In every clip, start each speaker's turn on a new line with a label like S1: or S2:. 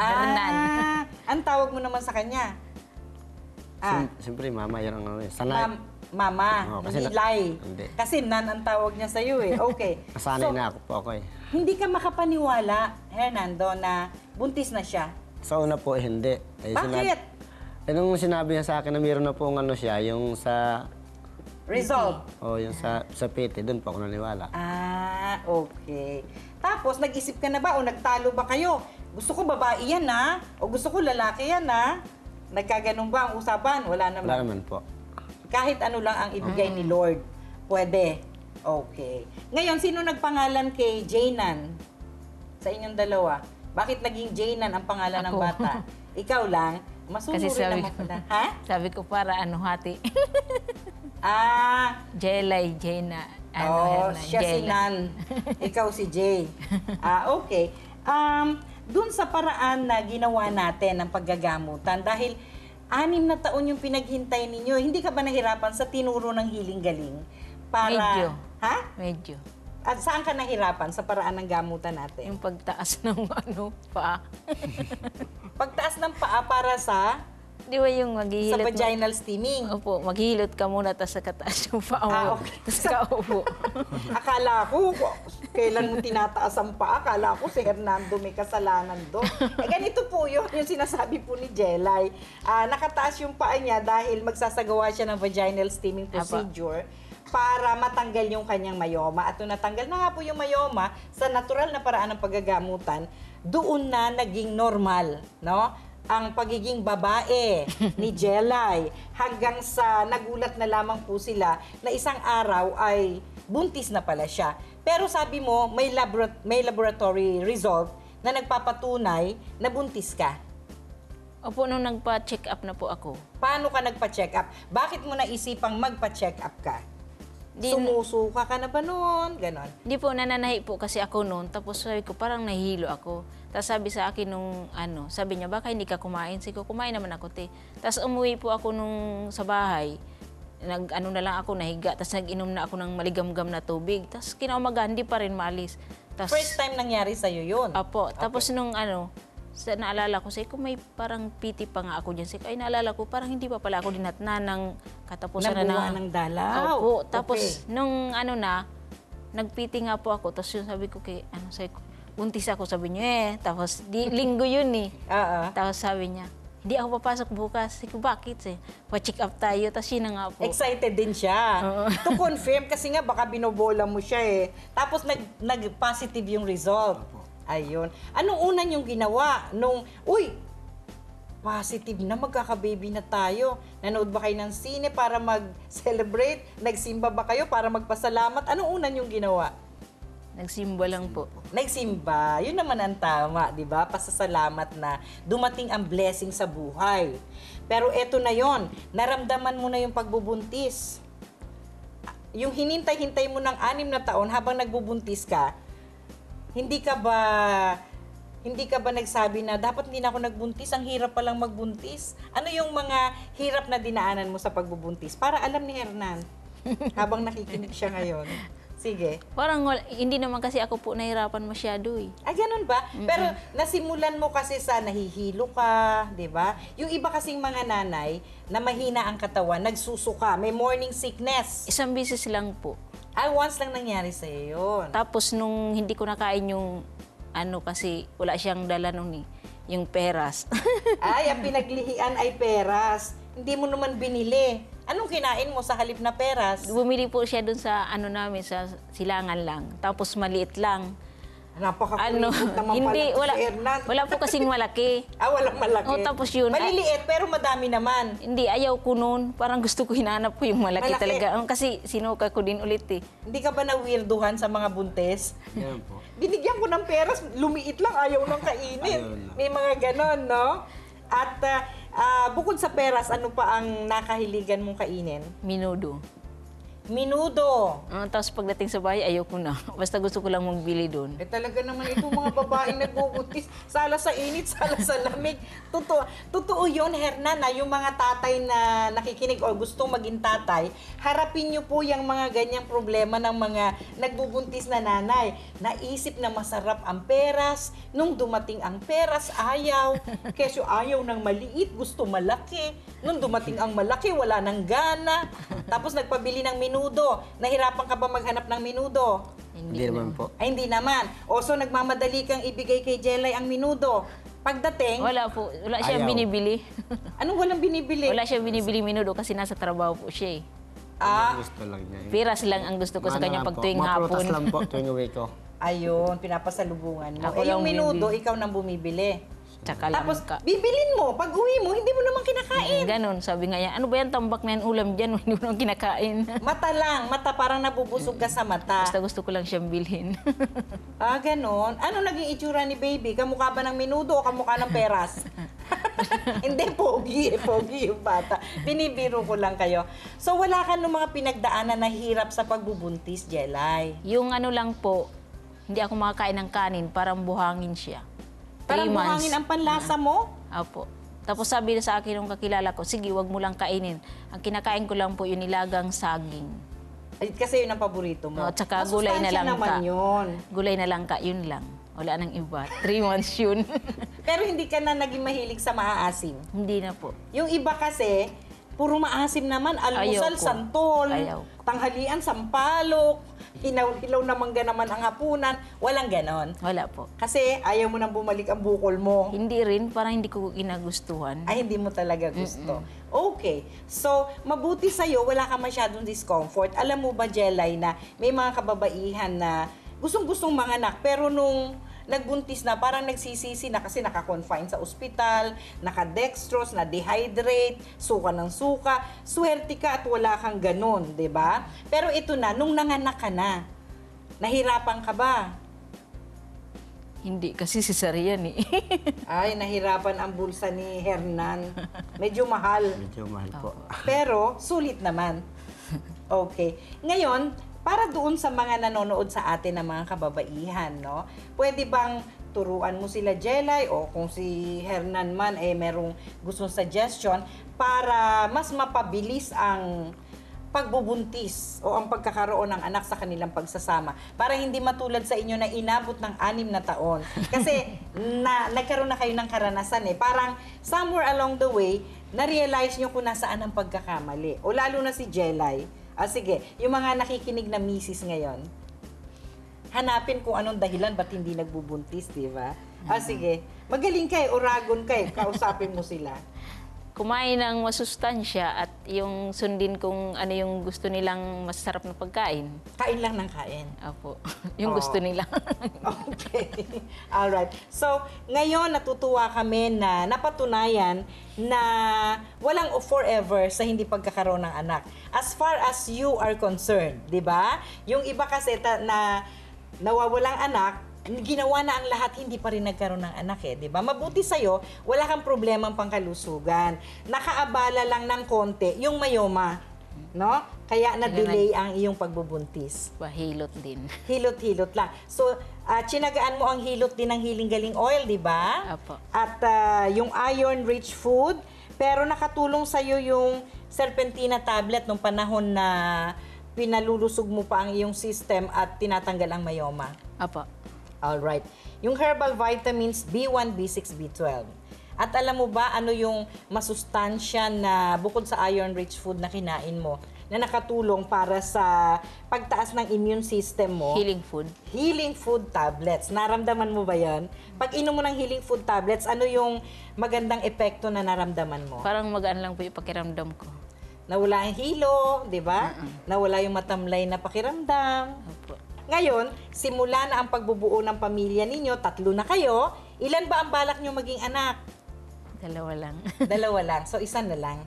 S1: Hernan.
S2: Ang tawag mo naman sa kanya?
S3: Siyempre, mama, yan ang ano eh. Sanay.
S2: Mama,
S3: Oo, kasi
S2: hindi Lai.
S3: hindi.
S2: Kasi Nan ang tawag niya sa'yo eh. Okay.
S3: Nasanay na ako eh.
S2: Hindi ka makapaniwala, Hernando, na buntis na siya.
S3: Sa una po, hindi.
S2: Bakit?
S3: Nung sinabi niya sa akin na mayroon na po ano siya, yung sa...
S2: Result.
S3: yung sa PT, doon po ako naniwala.
S2: Okay. Tapos, nag-isip ka na ba o nagtalo ba kayo? Gusto ko babae yan ha? O gusto ko lalaki yan ha? Nagkaganon ba ang usapan? Wala naman.
S3: Wala naman po.
S2: Kahit ano lang ang ibigay ni Lord. Pwede. Okay. Ngayon, sino nagpangalan kay Jaynan? Sa inyong dalawa. Bakit naging Jaynan ang pangalan ng
S1: Ako.
S2: bata? Ikaw lang? Masunurin naman pala. Ha?
S1: Sabi ko para ano hati. Jelay, Jena. Hernan,
S2: Siya si
S1: Jela.
S2: Nan. Ikaw si Jay. Okay. Dun sa paraan na ginawa natin ng paggagamutan, dahil 6 na taon yung pinaghintay ninyo, hindi ka ba nahirapan sa tinuro ng hiling-galing?
S1: Medyo.
S2: Ha?
S1: Medyo.
S2: At saan ka nahirapan sa paraan ng gamutan natin?
S1: Yung pagtaas ng paa.
S2: Pagtaas ng paa para sa
S1: Di ba yung maghihilot?
S2: vaginal steaming.
S1: Opo, maghihilot ka muna, tapos kataas yung paa mo.
S2: Okay.
S1: Tapos kaupo.
S2: Akala ko, kailan mo tinataas ang paa, akala ko si Hernando may kasalanan doon. Ganito po yun, yung sinasabi po ni Jelay. Nakataas yung paa niya dahil magsasagawa siya ng vaginal steaming procedure para matanggal yung kanyang mayoma. At nung natanggal na nga po yung mayoma, sa natural na paraan ng paggagamutan, doon na naging normal, no? Ang pagiging babae ni Jelay hanggang sa nagulat na lamang po sila na isang araw ay buntis na pala siya. Pero sabi mo, may laboratory result na nagpapatunay na buntis ka.
S1: Opo, nung nagpa-check up na po ako.
S2: Paano ka nagpa-check up? Bakit mo naisipang magpa-check up ka? Sumusuka ka na ba noon? Ganon.
S1: Di po, nananahi po kasi ako noon. Tapos sabi ko, parang nahihilo ako. Tapos sabi sa akin nung sabi niya, baka hindi ka kumain. Sige ko, kumain naman ako, te. Tapos umuwi po ako nung sa bahay. Na lang ako, nahiga. Tapos nag-inom na ako ng maligam-gam na tubig. Tapos kinaumaga, hindi pa rin maalis. Tapos,
S2: First time nangyari sa'yo yun?
S1: Apo. Tapos nung naalala ko, say ko may parang piti pa nga ako dyan. Say ko, ay naalala ko, parang hindi pa pala ako dinatna ng katapusan
S2: Nabuwa ng dalaw.
S1: Opo. Tapos nung nagpiti nga po ako. Tapos yun sabi ko say ko, buntis ako, sabi niya Tapos linggo yun Tapos sabi niya, hindi ako papasok bukas. Say ko, bakit pa-check up tayo. Tapos yun na nga po.
S2: Excited din siya. To confirm, kasi nga baka binobola mo siya Tapos nag-positive yung result. Ayun. Anong una niyong ginawa? Positive na, magkaka-baby na tayo. Nanood ba kayo ng sine para mag-celebrate? Nagsimba ba kayo para magpasalamat? Anong una niyong ginawa?
S1: Nagsimba lang po.
S2: Nagsimba. Yun naman ang tama, di ba? Pasasalamat na dumating ang blessing sa buhay. Pero eto na yon, naramdaman mo na yung pagbubuntis. Yung hinintay-hintay mo ng 6 na taon habang nagbubuntis ka, hindi ka ba nagsabi na dapat hindi na ako nagbuntis, ang hirap palang magbuntis? Ano yung mga hirap na dinaanan mo sa pagbubuntis? Para alam ni Hernan habang nakikinig siya ngayon. Sige.
S1: Parang hindi naman kasi ako po nahirapan masyado
S2: Ganun ba? Pero nasimulan mo kasi sa nahihilo ka, di ba? Yung iba kasing mga nanay na mahina ang katawan, nagsusuka, may morning sickness.
S1: Isang beses lang po.
S2: Once lang nangyari sa'yo yun.
S1: Tapos nung hindi ko nakain yung kasi wala siyang dala nung yung peras.
S2: Ang pinaglihian ay peras. Hindi mo naman binili. Anong kinain mo sa halip na peras?
S1: Bumili po siya dun sa namin, sa silangan lang. Tapos maliit lang.
S2: Napakakulit naman
S1: hindi,
S2: pala si Hernan.
S1: wala po kasing malaki.
S2: Walang malaki.
S1: Tapos yun.
S2: Maliliit pero madami naman.
S1: Hindi, ayaw ko noon. Parang gusto ko hinanap ko yung malaki talaga. Kasi sinuka ko din ulit
S2: Hindi ka ba na-weirduhan sa mga buntes?
S3: Yan po.
S2: Binigyan ko ng peras, lumiit lang, ayaw nang kainin. May mga ganon, no? At bukod sa peras, ano pa ang nakahiligan mong kainin?
S1: Minudo.
S2: Minudo.
S1: Tapos pagdating sa bahay, ayoko na. Basta gusto ko lang magbili doon.
S2: Talaga naman itong mga babaeng nagbubuntis, sala sa init, sala sa lamig. Totoo yun, Hernan, na yung mga tatay na nakikinig o gustong maging tatay, harapin niyo po yung mga ganyang problema ng mga nagbubuntis na nanay. Naisip na masarap ang peras, nung dumating ang peras, ayaw. Kesyo ayaw ng maliit, gusto malaki. Nung dumating ang malaki, wala nang gana. Tapos nagpabili ng minudo. Nahirapan ka ba maghanap ng minudo?
S3: Hindi naman po.
S2: Ay, hindi naman. O, so nagmamadali kang ibigay kay Jelay ang minudo. Pagdating,
S1: Wala po. Wala siyang
S3: Ayaw.
S1: binibili.
S2: anong walang binibili?
S1: Wala siyang binibili minudo kasi nasa trabaho po siya eh.
S2: Ah,
S3: Gusto lang niya.
S1: Piras lang ang gusto ko sa
S3: Ano
S1: kanya
S3: lang
S1: pag
S3: po,
S1: tuwing
S3: mga prutas
S1: hapon.
S3: lang po tuwing uwi ko.
S2: ayun, pinapasalubungan mo.
S1: Ako
S2: Yung
S1: lang
S2: minudo,
S1: bibili.
S2: ikaw nang bumibili.
S1: Tsaka
S2: Tapos,
S1: langka.
S2: bibilin mo. Pag uwi mo, hindi mo naman kinakain.
S1: Ganon, sabi nga yan, ano ba yan tambak na yan ulam dyan? Hindi mo naman kinakain.
S2: Mata lang. Mata, parang nabubusog ka sa mata.
S1: Basta gusto ko lang siyang bilhin.
S2: Ah, ganon. Ano naging itsura ni baby? Kamukha ba ng minudo o kamukha ng peras? Hindi, pogi. Pogi yung bata. Binibiro ko lang kayo. So, wala ka nung mga pinagdaanan na hirap sa pagbubuntis, Jelay.
S1: Yung ano lang po, hindi ako makakain ng kanin, parang buhangin siya.
S2: Parang
S1: 3 months.
S2: buhangin ang panlasa mo?
S1: Apo. Tapos sabi na sa akin nung kakilala ko, sige, wag mo lang kainin. Ang kinakain ko lang po yung nilagang saging.
S2: Ay, kasi yun ang paborito mo.
S1: At saka gulay na
S2: Masustansya
S1: lang
S2: naman
S1: ka.
S2: yun.
S1: Gulay na lang ka, yun lang. Wala nang iba. 3 months yun.
S2: Pero hindi ka na naging mahilig sa maaasim.
S1: Hindi na po.
S2: Yung iba kasi, puro maasim naman. Almusal,
S1: Ayaw ko.
S2: santol.
S1: Ayaw.
S2: Tanghalian, sampalok. Hilaw na mangga naman ang hapunan. Walang ganon.
S1: Wala po.
S2: Kasi ayaw mo nang bumalik ang bukol mo.
S1: Hindi rin, parang hindi ko ginagustuhan.
S2: Ay, hindi mo talaga gusto. Okay. So, mabuti sa'yo, wala ka masyadong discomfort. Alam mo ba, Jelay, na may mga kababaihan na gustong-gustong manganak, pero nung nagbuntis na, parang nagsisisi na kasi naka-confine sa ospital, naka-dextrose, na-dehydrate, suka ng suka. Swerte ka at wala kang ganun, di ba? Pero ito na, nung nanganak ka na, nahirapan ka ba?
S1: Hindi, kasi cesarean eh.
S2: Ay, nahirapan ang bulsa ni Hernan. Medyo mahal.
S3: Medyo mahal po.
S2: Pero, sulit naman. Okay. Ngayon, para doon sa mga nanonood sa atin na mga kababaihan, no? Pwede bang turuan mo sila, Jelay, o kung si Hernan man, merong gustong suggestion para mas mapabilis ang pagbubuntis o ang pagkakaroon ng anak sa kanilang pagsasama para hindi matulad sa inyo na inabot ng 6 na taon. Kasi nagkaroon na kayo ng karanasan eh. Parang somewhere along the way, na-realize nyo kung nasaan ang pagkakamali. O lalo na si Jelay. Sige, yung mga nakikinig na misis ngayon, hanapin kung anong dahilan ba't hindi nagbubuntis, di ba? Sige, magaling kayo, oragon kayo, kausapin mo sila.
S1: Kumain ng masustansya at yung sundin kung ano yung gusto nilang masarap na pagkain.
S2: Kain lang ng kain.
S1: Apo. Yung gusto nila.
S2: Okay. Alright. So, ngayon natutuwa kami na napatunayan na walang forever sa hindi pagkakaroon ng anak. As far as you are concerned, di ba? Yung iba kasi na nawawalang anak, ginawa na ang lahat, hindi pa rin nagkaroon ng anak eh, di ba? Mabuti sa'yo, wala kang problemang pangkalusugan. Nakaabala lang ng konti yung mayoma, no? Kaya na-delay ang iyong pagbubuntis.
S1: Hilot din.
S2: Hilot-hilot lang. So, tsinagaan mo ang hilot din ng Healing Galing Oil, di ba?
S1: Apo.
S2: At yung iron-rich food, pero nakatulong sa'yo yung serpentina tablet nung panahon na pinalulusog mo pa ang iyong system at tinatanggal ang mayoma.
S1: Apo.
S2: Alright. Yung herbal vitamins B1, B6, B12. At alam mo ba ano yung masustansya na bukod sa iron-rich food na kinain mo na nakatulong para sa pagtaas ng immune system mo?
S1: Healing food.
S2: Healing food tablets. Naramdaman mo ba yan? Pag inom mo ng healing food tablets, ano yung magandang epekto na naramdaman mo?
S1: Parang magaan lang po yung pakiramdam ko.
S2: Nawala ang hilo, di ba? Nawala yung matamlay na pakiramdam.
S1: Apo.
S2: Ngayon, simula na ang pagbubuo ng pamilya ninyo, 3 na kayo. Ilan ba ang balak nyo maging anak?
S1: 2 lang.
S2: 2 lang. So, 1 na lang.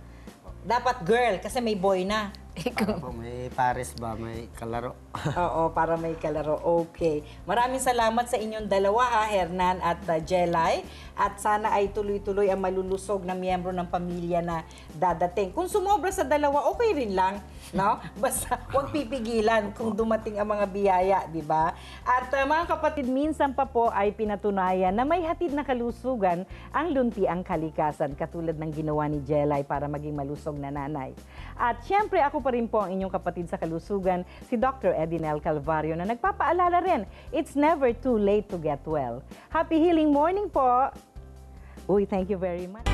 S2: Dapat girl, kasi may boy na.
S3: Para po may pares ba, may kalaro.
S2: Oo, para may kalaro. Okay. Maraming salamat sa inyong dalawa ha, Hernan at Jelay. at sana ay tuloy-tuloy ang malulusog na miyembro ng pamilya na dadating. Kung sumobra sa dalawa, okay rin lang, no? Basta huwag pipigilan kung dumating ang mga biyaya, di ba? At mga kapatid, minsan pa po ay pinatunayan na may hatid na kalusugan ang luntiang kalikasan, katulad ng ginawa ni Jelay para maging malusog na nanay. At syempre, ako pa rin po ang inyong kapatid sa kalusugan, si Dr. Edinel Calvario, na nagpapaalala rin, it's never too late to get well. Happy healing morning po! Uy, thank you very much.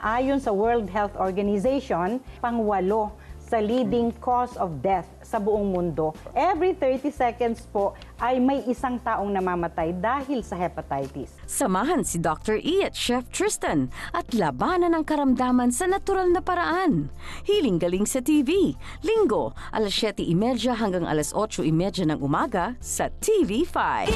S2: Ayon sa World Health Organization, pang-8 sa leading cause of death sa buong mundo. Every 30 seconds po ay may isang taong namamatay dahil sa hepatitis.
S4: Samahan si Dr. E at Chef Tristan at labanan ang karamdaman sa natural na paraan. Hiling Galing sa TV, Linggo, alas 7:30 hanggang alas 8:30 ng umaga sa TV5.